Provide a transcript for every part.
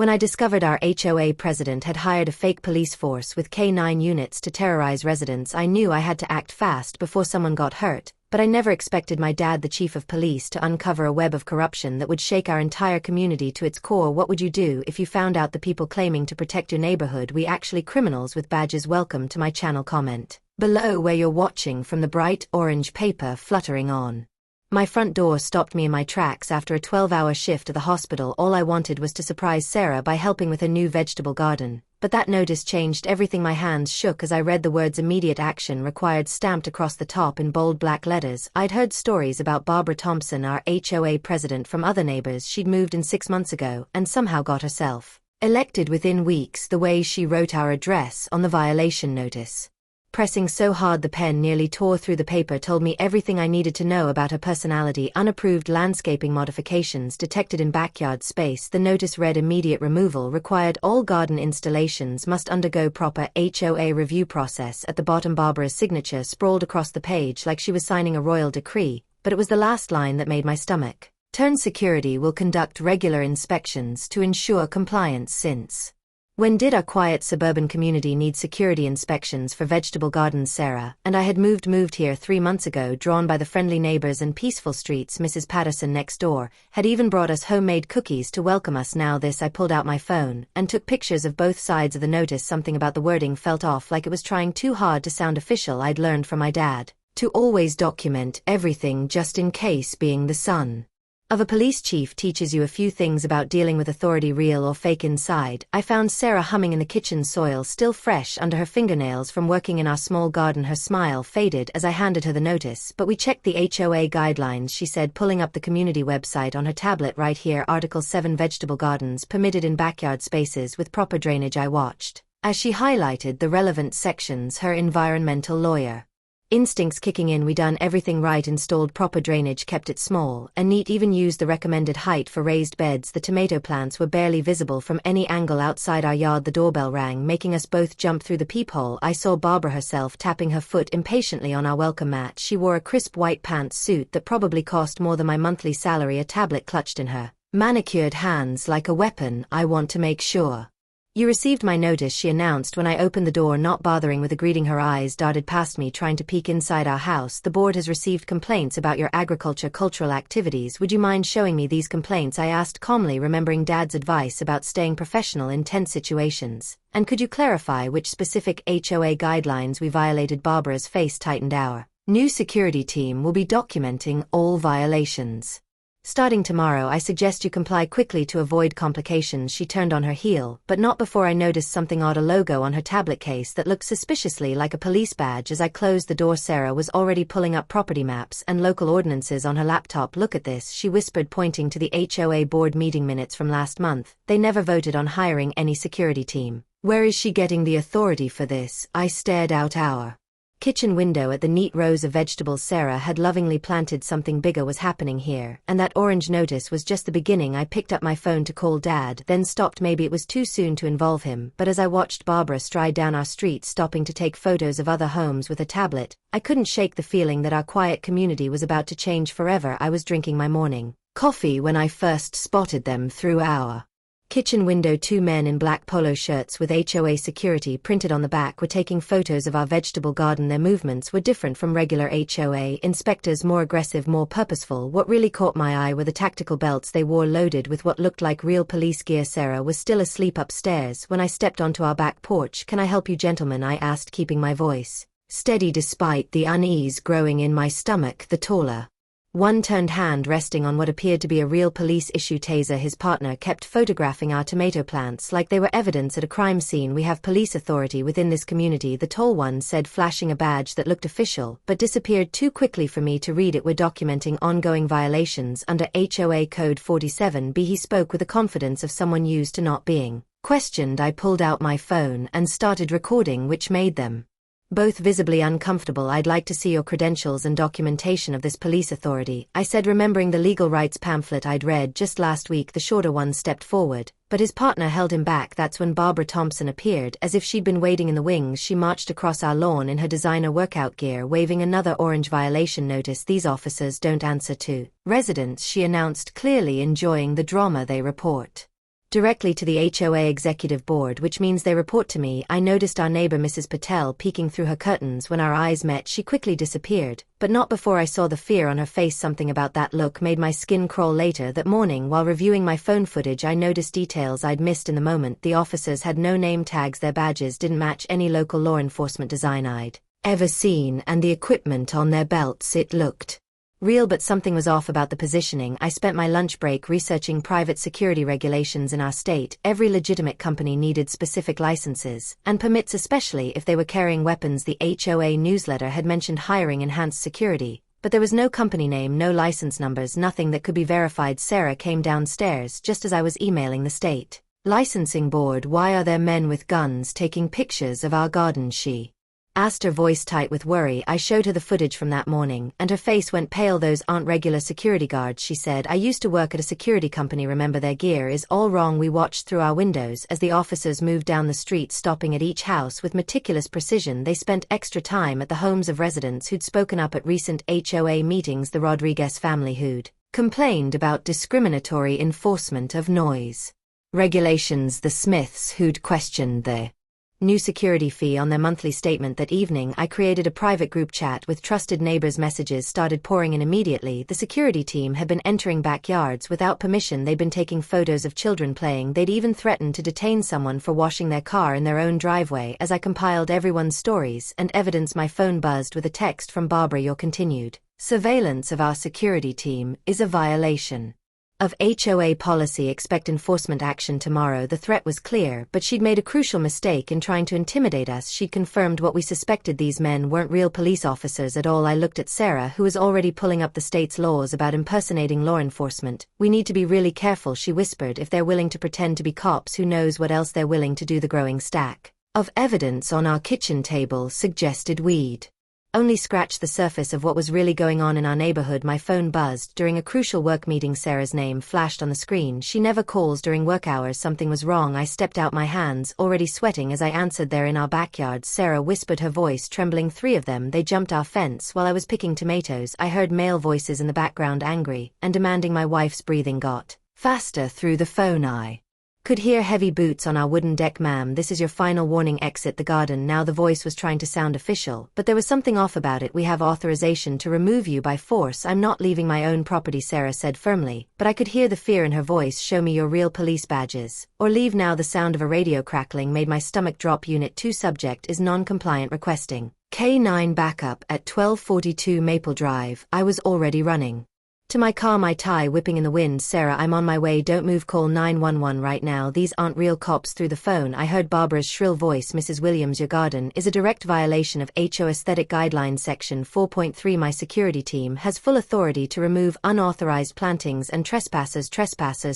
When I discovered our HOA president had hired a fake police force with K-9 units to terrorize residents, I knew I had to act fast before someone got hurt, but I never expected my dad, the chief of police, to uncover a web of corruption that would shake our entire community to its core. What would you do if you found out the people claiming to protect your neighborhood were actually criminals with badges? Welcome to my channel. Comment below where you're watching from. The bright orange paper fluttering on my front door stopped me in my tracks after a 12-hour shift to the hospital. All I wanted was to surprise Sarah by helping with her new vegetable garden, but that notice changed everything. My hands shook as I read the words "immediate action required" stamped across the top in bold black letters. I'd heard stories about Barbara Thompson, our HOA president, from other neighbors. She'd moved in 6 months ago and somehow got herself elected within weeks. The way she wrote our address on the violation notice, pressing so hard the pen nearly tore through the paper, told me everything I needed to know about her personality. Unapproved landscaping modifications detected in backyard space. The notice read immediate removal required. All garden installations must undergo proper HOA review process. At the bottom, Barbara's signature sprawled across the page like she was signing a royal decree, but it was the last line that made my stomach turn. Security will conduct regular inspections to ensure compliance. Since when did our quiet suburban community need security inspections for vegetable gardens? Sarah and I had moved here 3 months ago, drawn by the friendly neighbors and peaceful streets. Mrs. Patterson next door had even brought us homemade cookies to welcome us. Now this, I pulled out my phone and took pictures of both sides of the notice. Something about the wording felt off, like it was trying too hard to sound official. I'd learned from my dad to always document everything just in case. Being the son of a police chief teaches you a few things about dealing with authority, real or fake. Inside, I found Sarah humming in the kitchen, soil still fresh under her fingernails from working in our small garden. Her smile faded as I handed her the notice. "But we checked the HOA guidelines," she said, pulling up the community website on her tablet. "Right here, Article 7, vegetable gardens permitted in backyard spaces with proper drainage." I watched as she highlighted the relevant sections, her environmental lawyer instincts kicking in. We done everything right, installed proper drainage, kept it small and neat, even used the recommended height for raised beds. The tomato plants were barely visible from any angle outside our yard. The doorbell rang, making us both jump through the peephole. I saw Barbara herself tapping her foot impatiently on our welcome mat. She wore a crisp white pantsuit that probably cost more than my monthly salary, a tablet clutched in her manicured hands like a weapon. "I want to make sure you received my notice," she announced when I opened the door, not bothering with a greeting. Her eyes darted past me, trying to peek inside our house. "The board has received complaints about your cultural activities. Would you mind showing me these complaints?" I asked calmly, remembering Dad's advice about staying professional in tense situations. "And could you clarify which specific HOA guidelines we violated?" Barbara's face tightened. "Our new security team will be documenting all violations starting tomorrow. I suggest you comply quickly to avoid complications." She turned on her heel, but not before I noticed something odd, a logo on her tablet case that looked suspiciously like a police badge. As I closed the door, Sarah was already pulling up property maps and local ordinances on her laptop. "Look at this," she whispered, pointing to the HOA board meeting minutes from last month. "They never voted on hiring any security team. Where is she getting the authority for this?" I stared out our kitchen window at the neat rows of vegetables Sarah had lovingly planted. Something bigger was happening here, and that orange notice was just the beginning. I picked up my phone to call Dad, then stopped. Maybe it was too soon to involve him, but as I watched Barbara stride down our street, stopping to take photos of other homes with a tablet, I couldn't shake the feeling that our quiet community was about to change forever. I was drinking my morning coffee when I first spotted them through our kitchen window. 2 men in black polo shirts with HOA security printed on the back were taking photos of our vegetable garden. Their movements were different from regular HOA inspectors, more aggressive, more purposeful. What really caught my eye were the tactical belts they wore, loaded with what looked like real police gear. Sarah was still asleep upstairs when I stepped onto our back porch. "Can I help you, gentlemen?" I asked, keeping my voice steady despite the unease growing in my stomach. The taller one-turned hand resting on what appeared to be a real police-issue taser. His partner kept photographing our tomato plants like they were evidence at a crime scene. "We have police authority within this community," the tall one said, flashing a badge that looked official but disappeared too quickly for me to read it. "We're documenting ongoing violations under HOA Code 47B." He spoke with the confidence of someone used to not being questioned. I pulled out my phone and started recording, which made them both visibly uncomfortable. "I'd like to see your credentials and documentation of this police authority," I said, remembering the legal rights pamphlet I'd read just last week. The shorter one stepped forward, but his partner held him back. That's when Barbara Thompson appeared. As if she'd been waiting in the wings, she marched across our lawn in her designer workout gear, waving another orange violation notice. "These officers don't answer to residents," she announced, clearly enjoying the drama they report. Directly to the HOA executive board, which means they report to me. I noticed our neighbor Mrs. Patel peeking through her curtains. When our eyes met, she quickly disappeared, but not before I saw the fear on her face. Something about that look made my skin crawl. Later that morning, while reviewing my phone footage, I noticed details I'd missed in the moment. The officers had no name tags, their badges didn't match any local law enforcement design I'd ever seen, and the equipment on their belts, it looked real, but something was off about the positioning. I spent my lunch break researching private security regulations in our state. Every legitimate company needed specific licenses and permits, especially if they were carrying weapons. The HOA newsletter had mentioned hiring enhanced security, but there was no company name, no license numbers, nothing that could be verified. Sarah came downstairs just as I was emailing the state licensing board. "Why are there men with guns taking pictures of our garden?" she asked, her voice tight with worry. I showed her the footage from that morning, and her face went pale. "Those aren't regular security guards," she said. "I used to work at a security company. Remember, their gear is all wrong." We watched through our windows as the officers moved down the street, stopping at each house with meticulous precision. They spent extra time at the homes of residents who'd spoken up at recent HOA meetings. The Rodriguez family who'd complained about discriminatory enforcement of noise regulations. The Smiths who'd questioned the new security fee on their monthly statement. That evening, I created a private group chat with trusted neighbors. Messages started pouring in immediately. The security team had been entering backyards without permission. They'd been taking photos of children playing. They'd even threatened to detain someone for washing their car in their own driveway. As I compiled everyone's stories and evidence, my phone buzzed with a text from Barbara. "Your continued surveillance of our security team is a violation of HOA policy. Expect enforcement action tomorrow." The threat was clear, but she'd made a crucial mistake in trying to intimidate us. She'd confirmed what we suspected. These men weren't real police officers at all. I looked at Sarah, who was already pulling up the state's laws about impersonating law enforcement. "We need to be really careful," she whispered. "If they're willing to pretend to be cops, who knows what else they're willing to do." The growing stack of evidence on our kitchen table suggested we'd only scratched the surface of what was really going on in our neighborhood. My phone buzzed during a crucial work meeting. Sarah's name flashed on the screen. "She never calls during work hours." Something was wrong. I stepped out, my hands already sweating as I answered. "They're in our backyard," Sarah whispered, her voice trembling. "Three of them. They jumped our fence while I was picking tomatoes." I heard male voices in the background, angry and demanding. My wife's breathing got faster through the phone. I could hear heavy boots on our wooden deck. "Ma'am, this is your final warning. Exit the garden now." The voice was trying to sound official, but there was something off about it. "We have authorization to remove you by force." "I'm not leaving my own property," Sarah said firmly, but I could hear the fear in her voice. "Show me your real police badges, or leave now." The sound of a radio crackling made my stomach drop. "Unit 2 subject is non-compliant, requesting K-9 backup at 1242 Maple Drive." I was already running to my car, my tie whipping in the wind. "Sarah, I'm on my way. Don't move. Call 911 right now. These aren't real cops." Through the phone, I heard Barbara's shrill voice. "Mrs. Williams, your garden is a direct violation of HO Aesthetic Guidelines Section 4.3. My security team has full authority to remove unauthorized plantings and trespassers."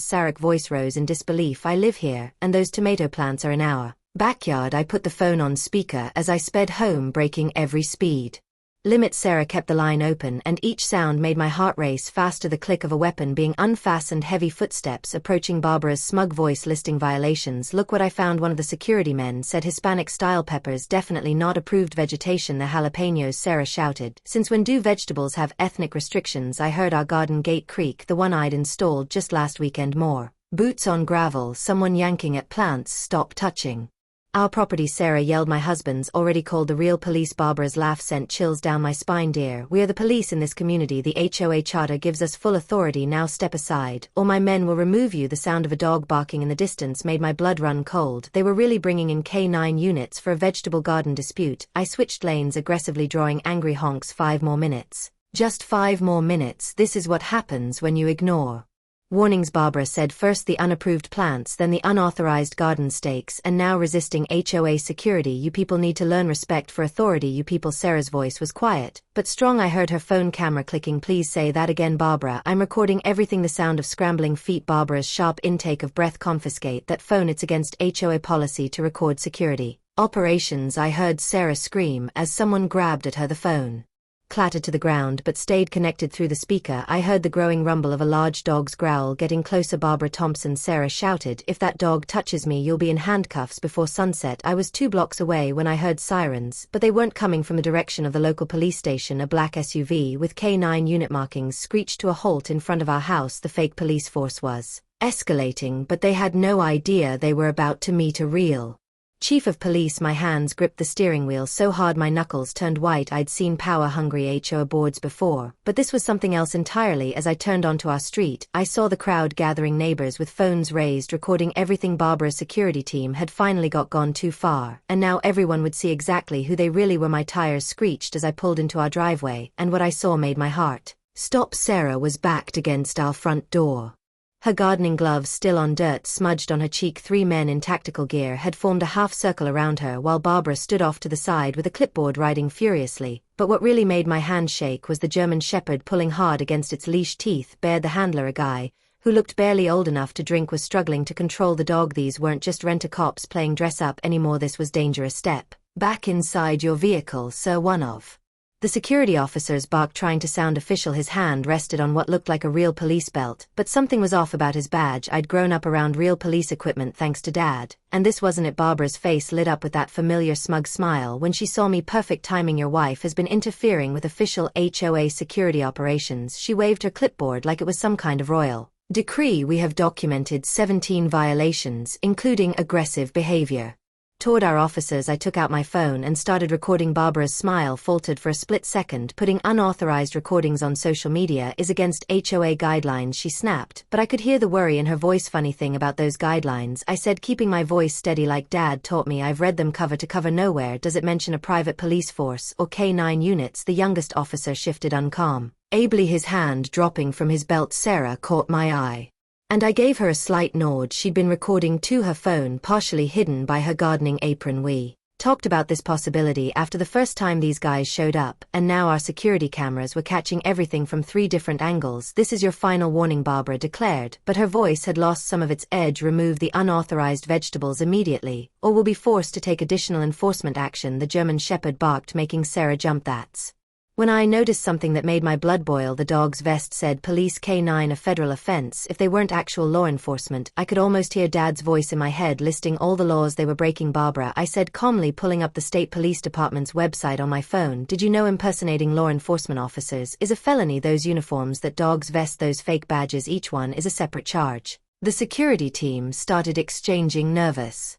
Sarah's voice rose in disbelief. "I live here, and those tomato plants are in our backyard." I put the phone on speaker as I sped home, breaking every speed limit. Sarah kept the line open, and each sound made my heart race faster. The click of a weapon being unfastened, heavy footsteps approaching. Barbara's smug voice listing violations. "Look what I found," one of the security men said. "Hispanic-style peppers, definitely not approved vegetation. The jalapenos," Sarah shouted. "Since when do vegetables have ethnic restrictions?" I heard our garden gate creak, the one I'd installed just last weekend. More boots on gravel, someone yanking at plants. "Stop touching our property," Sarah yelled. "My husband's already called the real police." Barbara's laugh sent chills down my spine. "Dear, we are the police in this community. The HOA charter gives us full authority. Now step aside, or my men will remove you." The sound of a dog barking in the distance made my blood run cold. They were really bringing in K-9 units for a vegetable garden dispute. I switched lanes, aggressively drawing angry honks. 5 more minutes. Just 5 more minutes. This is what happens when you ignore warnings, Barbara said. "First the unapproved plants, then the unauthorized garden stakes, and now resisting HOA security. You people need to learn respect for authority. You people." Sarah's voice was quiet but strong. I heard her phone camera clicking. "Please say that again, Barbara. I'm recording everything." The sound of scrambling feet, Barbara's sharp intake of breath. "Confiscate that phone. It's against HOA policy to record security operations." I heard Sarah scream as someone grabbed at her. The phone clattered to the ground but stayed connected through the speaker. I heard the growing rumble of a large dog's growl getting closer. "Barbara Thompson," Sarah shouted, "if that dog touches me, you'll be in handcuffs before sunset." I was 2 blocks away when I heard sirens, but they weren't coming from the direction of the local police station. A black SUV with K-9 unit markings screeched to a halt in front of our house. The fake police force was escalating, but they had no idea they were about to meet a real chief of police. My hands gripped the steering wheel so hard my knuckles turned white. I'd seen power-hungry HOA boards before, but this was something else entirely. As I turned onto our street, I saw the crowd gathering, neighbors with phones raised recording everything. Barbara's security team had finally gone too far, and now everyone would see exactly who they really were. My tires screeched as I pulled into our driveway, and what I saw made my heart stop. Sarah was backed against our front door, her gardening gloves still on, dirt smudged on her cheek. 3 men in tactical gear had formed a half circle around her, while Barbara stood off to the side with a clipboard writing furiously. But what really made my hand shake was the German Shepherd pulling hard against its leash. Teeth bared. The handler, a guy who looked barely old enough to drink, was struggling to control the dog. These weren't just rent-a-cops playing dress-up anymore. This was dangerous. Step back inside your vehicle, sir. One of the security officers barked, trying to sound official. His hand rested on what looked like a real police belt, but something was off about his badge. I'd grown up around real police equipment thanks to Dad, and this wasn't it. Barbara's face lit up with that familiar smug smile when she saw me. Perfect timing. Your wife has been interfering with official HOA security operations. She waved her clipboard like it was some kind of royal decree. We have documented 17 violations, including aggressive behavior toward our officers. I took out my phone and started recording. Barbara's smile faltered for a split second. Putting unauthorized recordings on social media is against HOA guidelines, she snapped, but I could hear the worry in her voice. Funny thing about those guidelines, I said, keeping my voice steady like Dad taught me. I've read them cover to cover. Nowhere does it mention a private police force or K-9 units. The youngest officer shifted uncalm, ably, his hand dropping from his belt. Sarah caught my eye, and I gave her a slight nod. She'd been recording to her phone, partially hidden by her gardening apron. We talked about this possibility after the first time these guys showed up, and now our security cameras were catching everything from 3 different angles. This is your final warning, Barbara declared, but her voice had lost some of its edge. Remove the unauthorized vegetables immediately, or we'll be forced to take additional enforcement action. The German Shepherd barked, making Sarah jump. That's when I noticed something that made my blood boil. The dog's vest said Police K-9, a federal offense if they weren't actual law enforcement. I could almost hear Dad's voice in my head listing all the laws they were breaking. Barbara, I said calmly, pulling up the state police department's website on my phone. Did you know impersonating law enforcement officers is a felony? Those uniforms that dogs vest, those fake badges, each one is a separate charge. The security team started exchanging nervous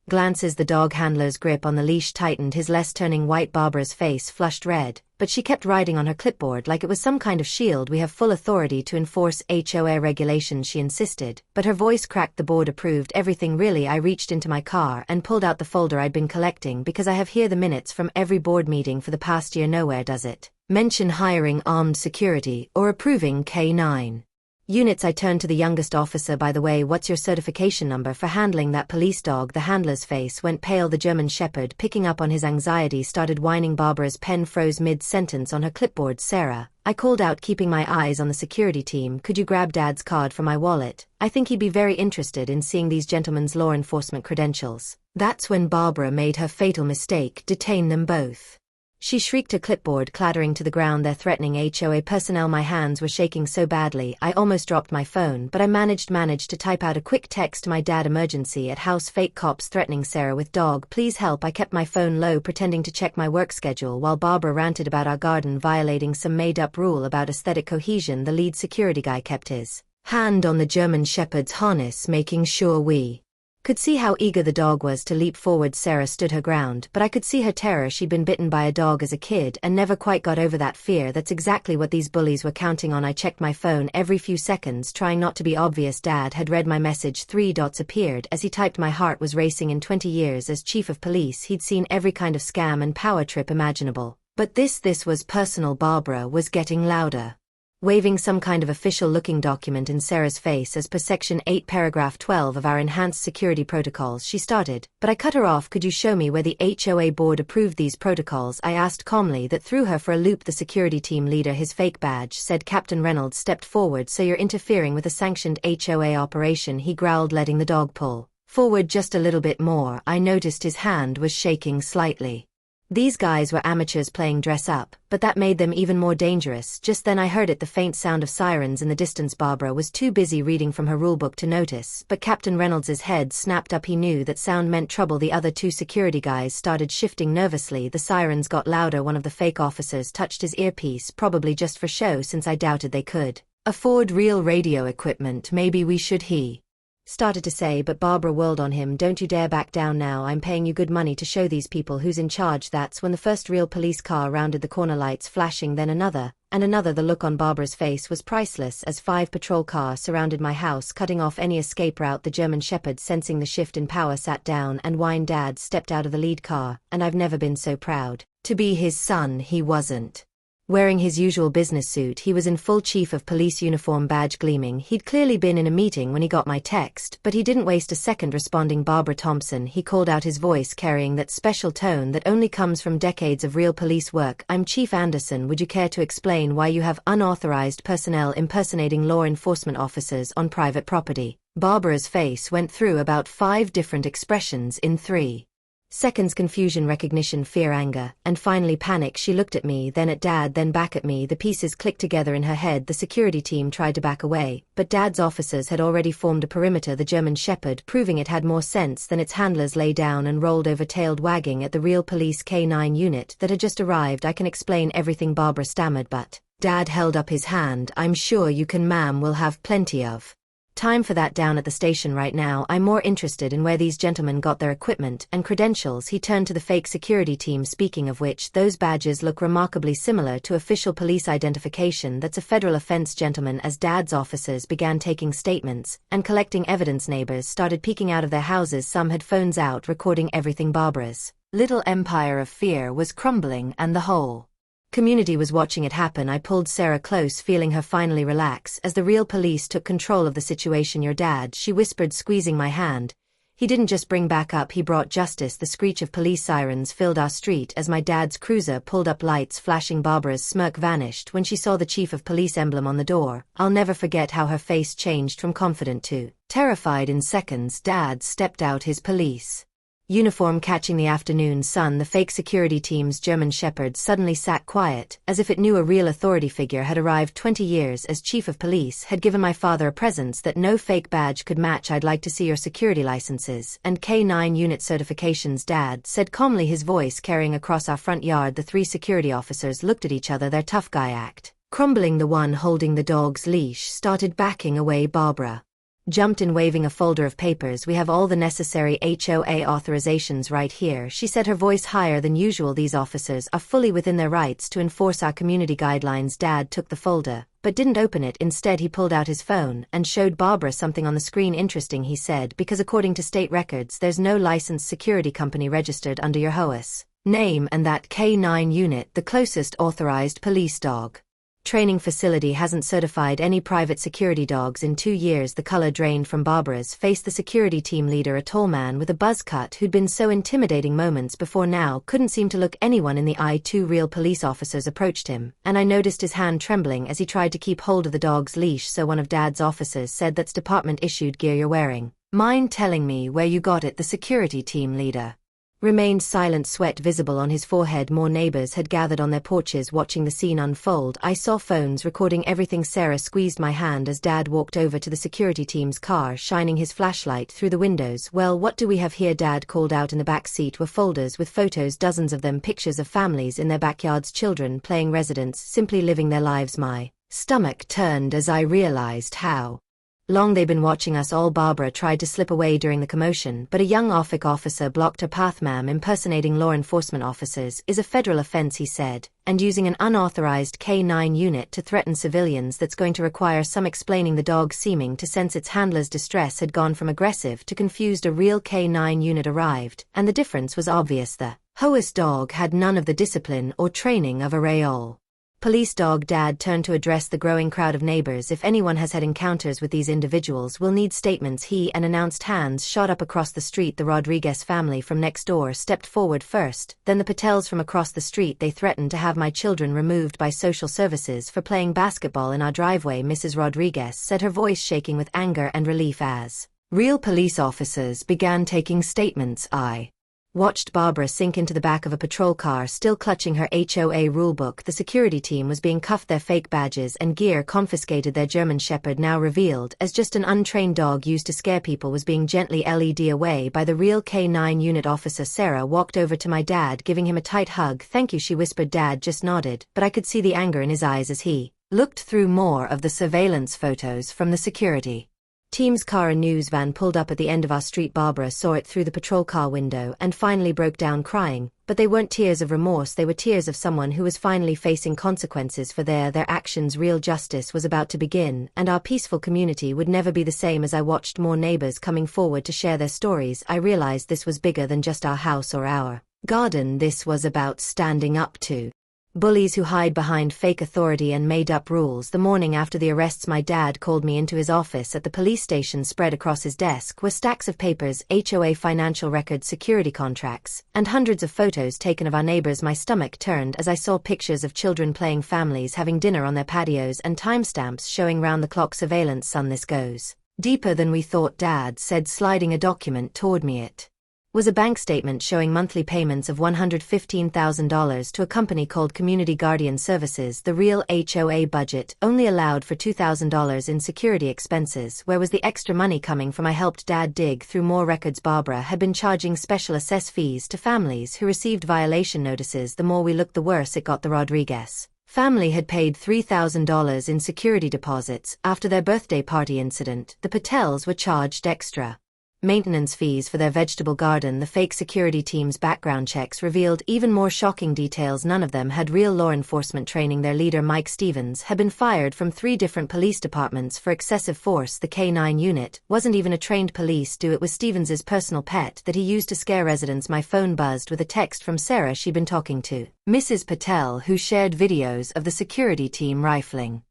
glances. The dog handler's grip on the leash tightened, his less turning white. Barbara's face flushed red, but she kept writing on her clipboard like it was some kind of shield. We have full authority to enforce HOA regulations, she insisted, but her voice cracked. The board approved everything, really? I reached into my car and pulled out the folder I'd been collecting, because I have here the minutes from every board meeting for the past year. Nowhere does it mention hiring armed security or approving K-9 units. I turned to the youngest officer. By the way, what's your certification number for handling that police dog? The handler's face went pale. The German Shepherd, picking up on his anxiety, started whining. Barbara's pen froze mid-sentence on her clipboard. Sarah, I called out, keeping my eyes on the security team, could you grab Dad's card from my wallet? I think he'd be very interested in seeing these gentlemen's law enforcement credentials. That's when Barbara made her fatal mistake. Detain them both, she shrieked, her clipboard clattering to the ground. They're threatening HOA personnel. My hands were shaking so badly I almost dropped my phone, but I managed to type out a quick text to my dad. Emergency at house, fake cops threatening Sarah with dog, please help. I kept my phone low, pretending to check my work schedule while Barbara ranted about our garden violating some made-up rule about aesthetic cohesion. The lead security guy kept his hand on the German Shepherd's harness, making sure we could see how eager the dog was to leap forward. Sarah stood her ground, but I could see her terror. She'd been bitten by a dog as a kid and never quite got over that fear. That's exactly what these bullies were counting on. I checked my phone every few seconds, trying not to be obvious. Dad had read my message. 3 dots appeared as he typed. My heart was racing. In 20 years as chief of police, he'd seen every kind of scam and power trip imaginable. But this was personal. Barbara was getting louder, waving some kind of official-looking document in Sarah's face. As per Section 8 Paragraph 12 of our enhanced security protocols, she started, but I cut her off. Could you show me where the HOA board approved these protocols? I asked calmly. That threw her for a loop. The security team leader, his fake badge said Captain Reynolds, stepped forward. So you're interfering with a sanctioned HOA operation, he growled, letting the dog pull forward just a little bit more. I noticed his hand was shaking slightly. These guys were amateurs playing dress-up, but that made them even more dangerous. Just then I heard it, the faint sound of sirens in the distance. Barbara was too busy reading from her rulebook to notice, but Captain Reynolds's head snapped up. He knew that sound meant trouble. The other 2 security guys started shifting nervously. The sirens got louder. One of the fake officers touched his earpiece, probably just for show, since I doubted they could afford real radio equipment, maybe we should, he started to say, but Barbara whirled on him. Don't you dare back down now. I'm paying you good money to show these people who's in charge. That's when the first real police car rounded the corner, lights flashing, then another, and another. The look on Barbara's face was priceless as 5 patrol cars surrounded my house, cutting off any escape route. The German Shepherd, sensing the shift in power, sat down and whined. Dad stepped out of the lead car, and I've never been so proud to be his son. He wasn't wearing his usual business suit. He was in full chief of police uniform, badge gleaming. He'd clearly been in a meeting when he got my text, but he didn't waste a second responding. Barbara Thompson, he called out, his voice carrying that special tone that only comes from decades of real police work. I'm Chief Anderson. Would you care to explain why you have unauthorized personnel impersonating law enforcement officers on private property? Barbara's face went through about 5 different expressions in 3 seconds: confusion, recognition, fear, anger, and finally panic. She looked at me, then at Dad, then back at me. The pieces clicked together in her head. The security team tried to back away, but Dad's officers had already formed a perimeter. The German Shepherd, proving it had more sense than its handlers, lay down and rolled over, tailed wagging at the real police K-9 unit that had just arrived. I can explain everything, Barbara stammered, but Dad held up his hand. I'm sure you can, ma'am. We'll have plenty of time for that down at the station right now. I'm more interested in where these gentlemen got their equipment and credentials. He turned to the fake security team. Speaking of which, those badges look remarkably similar to official police identification. That's a federal offense, gentlemen. As Dad's officers began taking statements and collecting evidence, neighbors started peeking out of their houses. Some had phones out, recording everything. Barbara's little empire of fear was crumbling, and the whole community was watching it happen. I pulled Sarah close, feeling her finally relax as the real police took control of the situation. Your dad, she whispered, squeezing my hand. He didn't just bring back up, he brought justice. The screech of police sirens filled our street as my dad's cruiser pulled up, lights flashing. Barbara's smirk vanished when she saw the chief of police emblem on the door. I'll never forget how her face changed from confident to terrified in seconds. Dad stepped out, his police uniform catching the afternoon sun. The fake security team's German Shepherd suddenly sat quiet, as if it knew a real authority figure had arrived. 20 years as chief of police had given my father a presence that no fake badge could match. I'd like to see your security licenses and K-9 unit certifications, Dad said calmly, his voice carrying across our front yard. The 3 security officers looked at each other, their tough guy act crumbling. The one holding the dog's leash started backing away. Barbara jumped in, waving a folder of papers. We have all the necessary HOA authorizations right here, she said, her voice higher than usual. These officers are fully within their rights to enforce our community guidelines. Dad took the folder, but didn't open it. Instead, he pulled out his phone and showed Barbara something on the screen. Interesting, he said, because according to state records, there's no licensed security company registered under your HOA's name, and that K-9 unit, the closest authorized police dog training facility, hasn't certified any private security dogs in 2 years. The color drained from Barbara's face. The security team leader, a tall man with a buzz cut who'd been so intimidating moments before, now couldn't seem to look anyone in the eye. 2 real police officers approached him, and I noticed his hand trembling as he tried to keep hold of the dog's leash. So one of Dad's officers said, that's department-issued gear you're wearing. Mind telling me where you got it? The security team leader remained silent, sweat visible on his forehead. More neighbors had gathered on their porches watching the scene unfold. I saw phones recording everything. Sarah squeezed my hand as Dad walked over to the security team's car, shining his flashlight through the windows. Well, what do we have here? Dad called out. In the back seat were folders with photos, dozens of them, pictures of families in their backyards, children playing, residents simply living their lives. My stomach turned as I realized how long they'd been watching us all. Barbara tried to slip away during the commotion, but a young OFIC officer blocked her path. Ma'am, impersonating law enforcement officers is a federal offense, he said, and using an unauthorized K-9 unit to threaten civilians, that's going to require some explaining. The dog, seeming to sense its handler's distress, had gone from aggressive to confused. A real K-9 unit arrived, and the difference was obvious. The HOA's dog had none of the discipline or training of a real police dog. Dad turned to address the growing crowd of neighbors. If anyone has had encounters with these individuals, we'll need statements, he announced. Hands shot up across the street. The Rodriguez family from next door stepped forward first, then the Patels from across the street. They threatened to have my children removed by social services for playing basketball in our driveway, Mrs. Rodriguez said, her voice shaking with anger and relief as real police officers began taking statements. I watched Barbara sink into the back of a patrol car, still clutching her HOA rulebook. The security team was being cuffed, their fake badges and gear confiscated. Their German Shepherd, now revealed as just an untrained dog used to scare people, was being gently led away by the real K-9 unit officer. Sarah walked over to my dad, giving him a tight hug. Thank you, she whispered. Dad just nodded, but I could see the anger in his eyes as he Looked through more of the surveillance photos from the security team's car. A news van pulled up at the end of our street. Barbara saw it through the patrol car window and finally broke down crying, but they weren't tears of remorse, they were tears of someone who was finally facing consequences for their actions. Real justice was about to begin, and our peaceful community would never be the same. As I watched more neighbors coming forward to share their stories, I realized this was bigger than just our house or our garden. This was about standing up to bullies who hide behind fake authority and made-up rules. The morning after the arrests, my dad called me into his office at the police station. Spread across his desk were stacks of papers, HOA financial records, security contracts, and hundreds of photos taken of our neighbors. My stomach turned as I saw pictures of children playing, families having dinner on their patios, and timestamps showing round-the-clock surveillance. Son, this goes deeper than we thought, Dad said, sliding a document toward me. It was a bank statement showing monthly payments of $115,000 to a company called Community Guardian Services. The real HOA budget only allowed for $2,000 in security expenses. Where was the extra money coming from? I helped Dad dig through more records. Barbara had been charging special assess fees to families who received violation notices. The more we looked, the worse it got. The Rodriguez family had paid $3,000 in security deposits after their birthday party incident. The Patels were charged extra maintenance fees for their vegetable garden. The fake security team's background checks revealed even more shocking details. None of them had real law enforcement training. Their leader, Mike Stevens, had been fired from 3 different police departments for excessive force. The K-9 unit wasn't even a trained police do. It was Stevens's personal pet that he used to scare residents. My phone buzzed with a text from Sarah. She'd been talking to Mrs. Patel, who shared videos of the security team rifling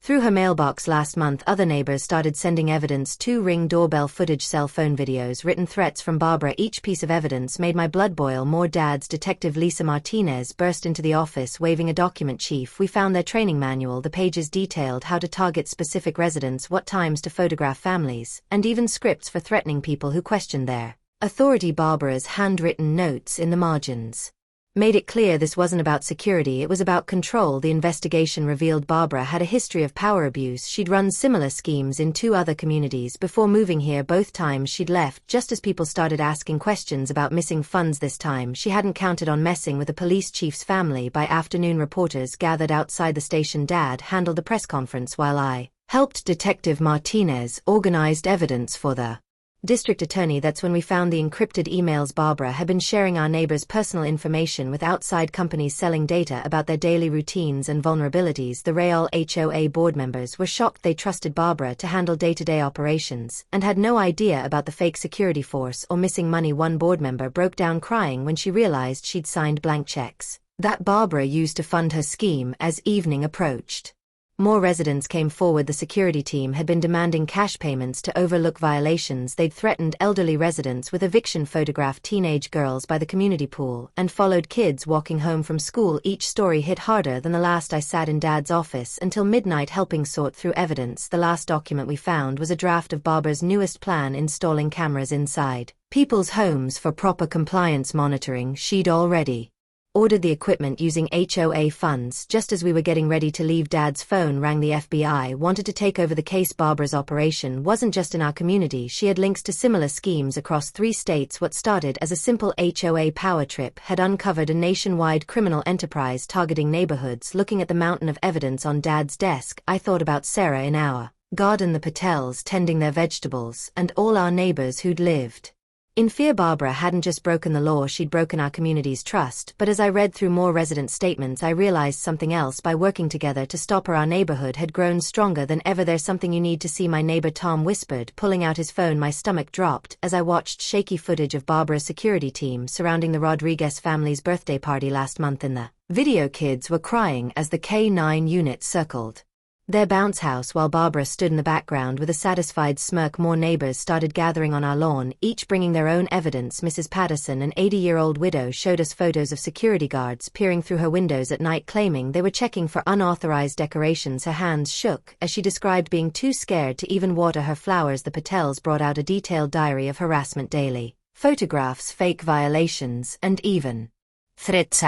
through her mailbox last month. Other neighbors started sending evidence too: Ring doorbell footage, cell phone videos, written threats from Barbara. Each piece of evidence made my blood boil more. Dad's detective Lisa Martinez burst into the office waving a document. Chief, we found their training manual. The pages detailed how to target specific residents, what times to photograph families, and even scripts for threatening people who questioned their authority. Barbara's handwritten notes in the margins made it clear this wasn't about security, it was about control. The investigation revealed Barbara had a history of power abuse. She'd run similar schemes in 2 other communities before moving here. Both times she'd left just as people started asking questions about missing funds. This time she hadn't counted on messing with the police chief's family. By afternoon, reporters gathered outside the station. Dad handled the press conference while I helped Detective Martinez organized evidence for the district attorney. That's when we found the encrypted emails. Barbara had been sharing our neighbors' personal information with outside companies selling data about their daily routines and vulnerabilities. The real HOA board members were shocked. They trusted Barbara to handle day-to-day operations and had no idea about the fake security force or missing money. One board member broke down crying when she realized she'd signed blank checks that Barbara used to fund her scheme. As evening approached, more residents came forward. The security team had been demanding cash payments to overlook violations. They'd threatened elderly residents with eviction, photographed teenage girls by the community pool, and followed kids walking home from school. Each story hit harder than the last. I sat in Dad's office until midnight helping sort through evidence. The last document we found was a draft of Barbara's newest plan, installing cameras inside people's homes for proper compliance monitoring. She'd already ordered the equipment using HOA funds. Just as we were getting ready to leave, Dad's phone rang. The FBI wanted to take over the case. Barbara's operation wasn't just in our community. She had links to similar schemes across 3 states. What started as a simple HOA power trip had uncovered a nationwide criminal enterprise targeting neighborhoods. Looking at the mountain of evidence on Dad's desk, I thought about Sarah in our garden, the Patels tending their vegetables, and all our neighbors who'd lived in fear. Barbara hadn't just broken the law, she'd broken our community's trust. But as I read through more resident statements, I realized something else. By working together to stop her, our neighborhood had grown stronger than ever. There's something you need to see, my neighbor Tom whispered, pulling out his phone. My stomach dropped as I watched shaky footage of Barbara's security team surrounding the Rodriguez family's birthday party last month. In the video, kids were crying as the K-9 unit circled their bounce house while Barbara stood in the background with a satisfied smirk. More neighbors started gathering on our lawn, each bringing their own evidence. Mrs. Patterson, an 80-year-old widow, showed us photos of security guards peering through her windows at night, claiming they were checking for unauthorized decorations. Her hands shook as she described being too scared to even water her flowers. The Patels brought out a detailed diary of harassment, daily photographs, fake violations, and even threats.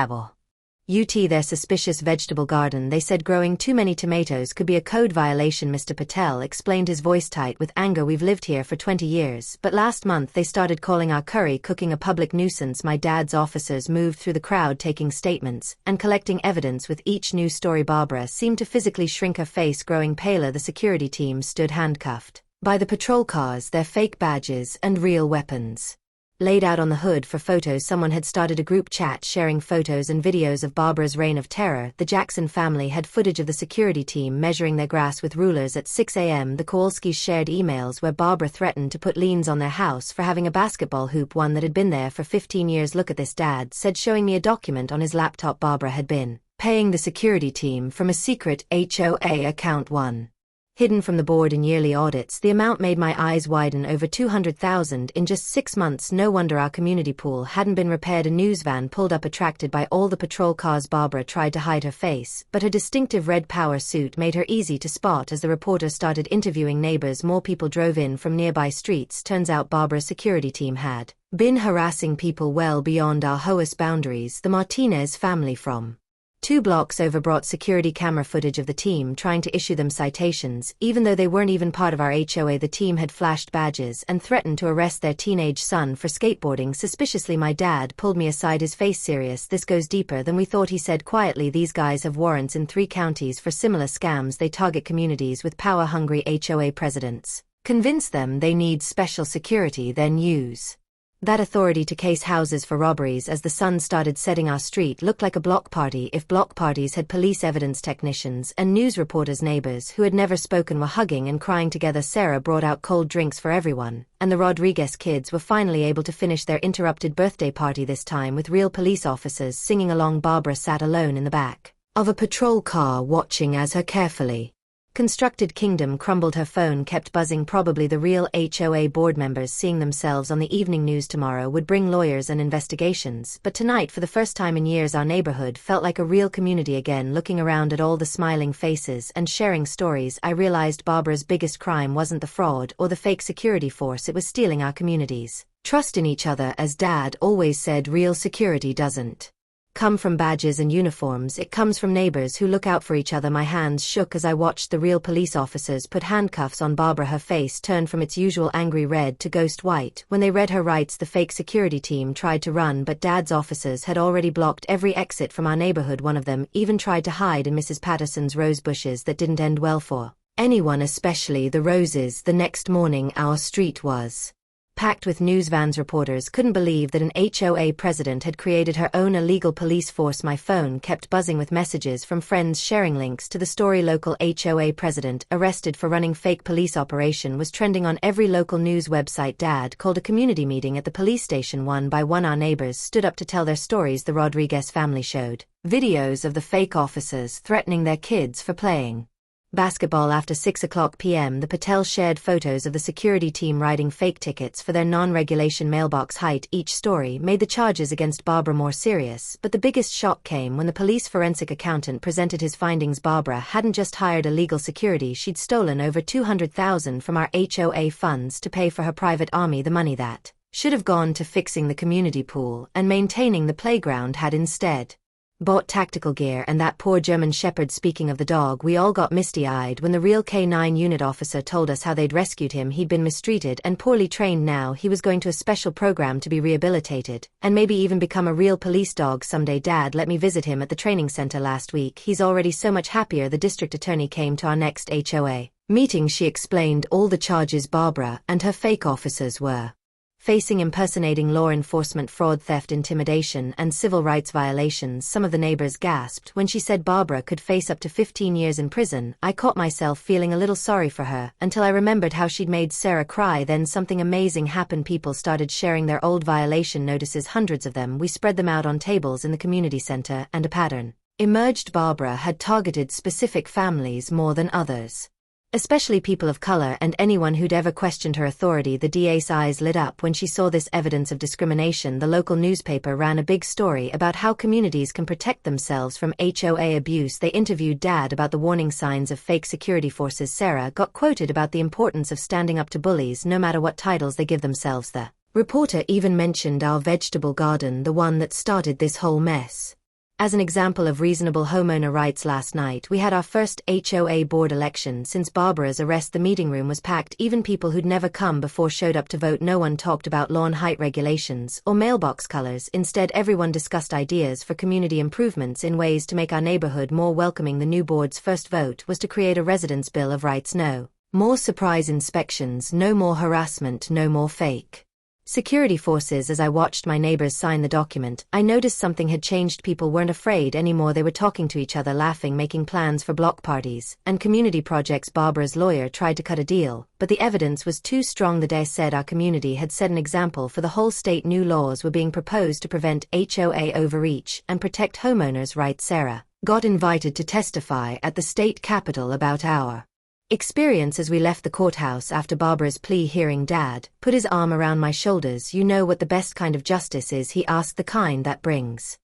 Their suspicious vegetable garden. They said growing too many tomatoes could be a code violation. Mr. Patel explained, his voice tight with anger. We've lived here for 20 years, but last month they started calling our curry cooking a public nuisance. My dad's officers moved through the crowd taking statements and collecting evidence with each new story. Barbara seemed to physically shrink, her face growing paler. The security team stood handcuffed by the patrol cars, their fake badges and real weapons laid out on the hood for photos. Someone had started a group chat sharing photos and videos of Barbara's reign of terror. The Jackson family had footage of the security team measuring their grass with rulers at 6 a.m. The Kowalskis shared emails where Barbara threatened to put liens on their house for having a basketball hoop, one that had been there for 15 years. Look at this, Dad said, showing me a document on his laptop. Barbara had been paying the security team from a secret HOA account, one hidden from the board in yearly audits. The amount made my eyes widen. Over $200,000 in just 6 months. No wonder our community pool hadn't been repaired. A news van pulled up, attracted by all the patrol cars. Barbara tried to hide her face, but her distinctive red power suit made her easy to spot. As the reporter started interviewing neighbors, more people drove in from nearby streets. Turns out Barbara's security team had been harassing people well beyond our HOA's boundaries. The Martinez family from 2 blocks over brought security camera footage of the team trying to issue them citations, even though they weren't even part of our HOA. The team had flashed badges and threatened to arrest their teenage son for skateboarding suspiciously. My dad pulled me aside, his face serious. This goes deeper than we thought, he said quietly. These guys have warrants in 3 counties for similar scams. They target communities with power-hungry HOA presidents, convince them they need special security, then use that authority to case houses for robberies. As the sun started setting, our street looked like a block party. If block parties had police evidence technicians and news reporters, neighbors who had never spoken were hugging and crying together. Sarah brought out cold drinks for everyone, and the Rodriguez kids were finally able to finish their interrupted birthday party, this time with real police officers singing along. Barbara sat alone in the back of a patrol car, watching as her carefully constructed kingdom crumbled. Her phone kept buzzing. Probably the real HOA board members seeing themselves on the evening news. Tomorrow would bring lawyers and investigations, but tonight, for the first time in years, our neighborhood felt like a real community again. Looking around at all the smiling faces and sharing stories, I realized Barbara's biggest crime wasn't the fraud or the fake security force, it was stealing our community's trust in each other. As Dad always said, real security doesn't come from badges and uniforms, it comes from neighbors who look out for each other. My hands shook as I watched the real police officers put handcuffs on Barbara. Her face turned from its usual angry red to ghost white when they read her rights. The fake security team tried to run, but Dad's officers had already blocked every exit from our neighborhood. One of them even tried to hide in Mrs. Patterson's rose bushes. That didn't end well for anyone, especially the roses. The next morning, our street was packed with news vans. Reporters couldn't believe that an HOA president had created her own illegal police force. My phone kept buzzing with messages from friends sharing links to the story. Local HOA president arrested for running fake police operation was trending on every local news website. Dad called a community meeting at the police station. One by one, our neighbors stood up to tell their stories. The Rodriguez family showed videos of the fake officers threatening their kids for playing basketball after 6 p.m. The Patel shared photos of the security team writing fake tickets for their non-regulation mailbox height. Each story made the charges against Barbara more serious, but the biggest shock came when the police forensic accountant presented his findings. Barbara hadn't just hired illegal security, she'd stolen over $200,000 from our HOA funds to pay for her private army. The money that should have gone to fixing the community pool and maintaining the playground had instead bought tactical gear and that poor German shepherd. Speaking of the dog, we all got misty-eyed when the real K-9 unit officer told us how they'd rescued him. He'd been mistreated and poorly trained. Now he was going to a special program to be rehabilitated and maybe even become a real police dog someday. Dad let me visit him at the training center last week. He's already so much happier. The district attorney came to our next HOA meeting. She explained all the charges Barbara and her fake officers were facing: impersonating law enforcement, fraud, theft, intimidation, and civil rights violations. Some of the neighbors gasped when she said Barbara could face up to 15 years in prison. I caught myself feeling a little sorry for her until I remembered how she'd made Sarah cry. Then something amazing happened. People started sharing their old violation notices, hundreds of them. We spread them out on tables in the community center, and a pattern emerged. Barbara had targeted specific families more than others, especially people of color and anyone who'd ever questioned her authority. The DA's eyes lit up when she saw this evidence of discrimination. The local newspaper ran a big story about how communities can protect themselves from HOA abuse. They interviewed Dad about the warning signs of fake security forces. Sarah got quoted about the importance of standing up to bullies no matter what titles they give themselves. The reporter even mentioned our vegetable garden, the one that started this whole mess. As an example of reasonable homeowner rights, last night we had our first HOA board election since Barbara's arrest. The meeting room was packed. Even people who'd never come before showed up to vote. No one talked about lawn height regulations or mailbox colors. Instead, everyone discussed ideas for community improvements in ways to make our neighborhood more welcoming. The new board's first vote was to create a residents' bill of rights. No more surprise inspections, no more harassment, no more fake security forces. As I watched my neighbors sign the document, I noticed something had changed. People weren't afraid anymore. They were talking to each other, laughing, making plans for block parties and community projects. Barbara's lawyer tried to cut a deal, but the evidence was too strong. The day said our community had set an example for the whole state. New laws were being proposed to prevent HOA overreach and protect homeowners' rights. Sarah got invited to testify at the state capitol about our experience as we left the courthouse after Barbara's plea hearing. Dad put his arm around my shoulders. You know what the best kind of justice is, he asked. The kind that brings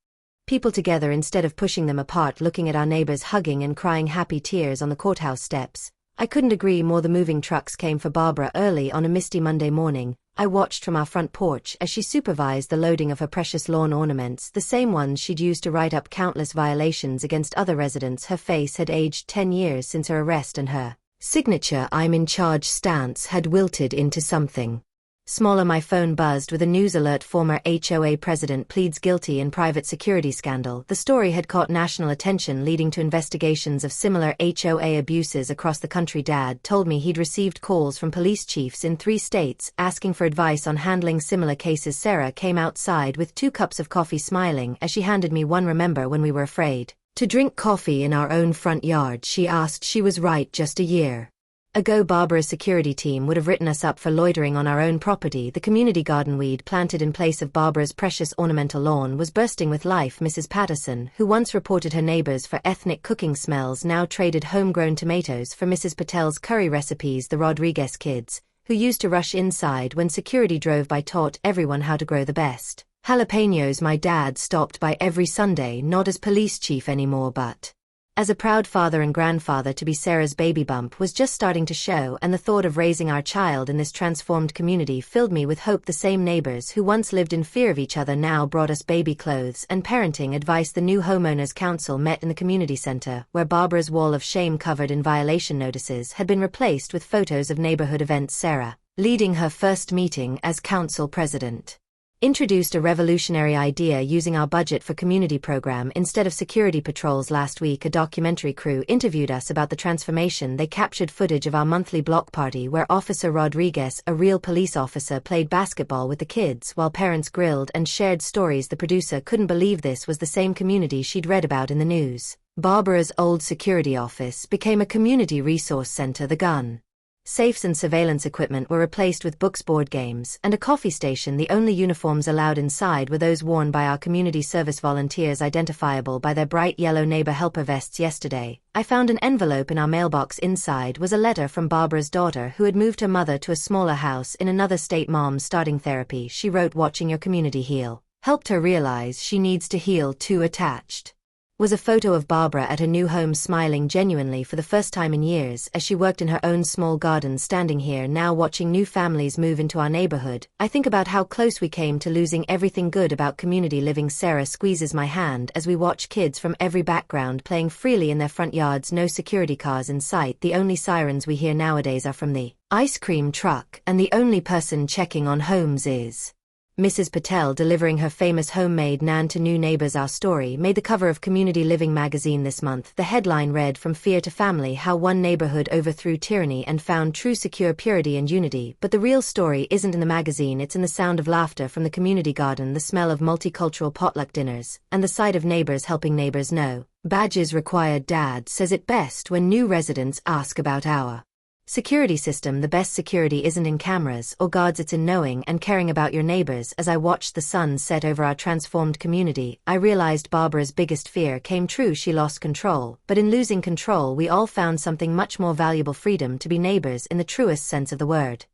people together instead of pushing them apart. Looking at our neighbors hugging and crying happy tears on the courthouse steps, I couldn't agree more. The moving trucks came for Barbara early on a misty Monday morning. I watched from our front porch as she supervised the loading of her precious lawn ornaments, the same ones she'd used to write up countless violations against other residents. Her face had aged 10 years since her arrest, and her signature "I'm in charge" stance had wilted into something smaller. My phone buzzed with a news alert. Former HOA president pleads guilty in private security scandal. The story had caught national attention, leading to investigations of similar HOA abuses across the country. Dad told me he'd received calls from police chiefs in 3 states asking for advice on handling similar cases. Sarah came outside with 2 cups of coffee, smiling as she handed me one. Remember when we were afraid to drink coffee in our own front yard? She asked. She was right. Just a year ago, Barbara's security team would have written us up for loitering on our own property. The community garden we'd planted in place of Barbara's precious ornamental lawn was bursting with life. Mrs. Patterson, who once reported her neighbors for ethnic cooking smells, now traded homegrown tomatoes for Mrs. Patel's curry recipes. The Rodriguez kids, who used to rush inside when security drove by, taught everyone how to grow the best jalapenos. My dad stopped by every Sunday, not as police chief anymore, but as a proud father and grandfather to be. Sarah's baby bump was just starting to show, and the thought of raising our child in this transformed community filled me with hope. The same neighbors who once lived in fear of each other now brought us baby clothes and parenting advice. The new homeowners council met in the community center, where Barbara's wall of shame covered in violation notices had been replaced with photos of neighborhood events. Sarah, leading her first meeting as council president, introduced a revolutionary idea using our budget for community program instead of security patrols. Last week, a documentary crew interviewed us about the transformation. They captured footage of our monthly block party where Officer Rodriguez, a real police officer, played basketball with the kids while parents grilled and shared stories. The producer couldn't believe this was the same community she'd read about in the news. Barbara's old security office became a community resource center. The gun safes and surveillance equipment were replaced with books, board games, and a coffee station. The only uniforms allowed inside were those worn by our community service volunteers, identifiable by their bright yellow neighbor helper vests. Yesterday, I found an envelope in our mailbox. Inside was a letter from Barbara's daughter, who had moved her mother to a smaller house in another state. "Mom's starting therapy," she wrote. "Watching your community heal helped her realize she needs to heal too." Attached was a photo of Barbara at her new home, smiling genuinely for the first time in years as she worked in her own small garden. "Standing here now watching new families move into our neighborhood, I think about how close we came to losing everything good about community living." Sarah squeezes my hand as we watch kids from every background playing freely in their front yards. No security cars in sight. The only sirens we hear nowadays are from the ice cream truck, and the only person checking on homes is Mrs. Patel, delivering her famous homemade naan to new neighbors. Our story made the cover of Community Living magazine this month. The headline read, "From Fear to Family: How One Neighborhood Overthrew Tyranny and Found True Secure Purity and Unity." But the real story isn't in the magazine, it's in the sound of laughter from the community garden, the smell of multicultural potluck dinners, and the sight of neighbors helping neighbors. "No badges required." Dad says it best when new residents ask about our security system. The best security isn't in cameras or guards, it's in knowing and caring about your neighbors. As I watched the sun set over our transformed community, I realized Barbara's biggest fear came true. She lost control, but in losing control we all found something much more valuable: freedom to be neighbors in the truest sense of the word.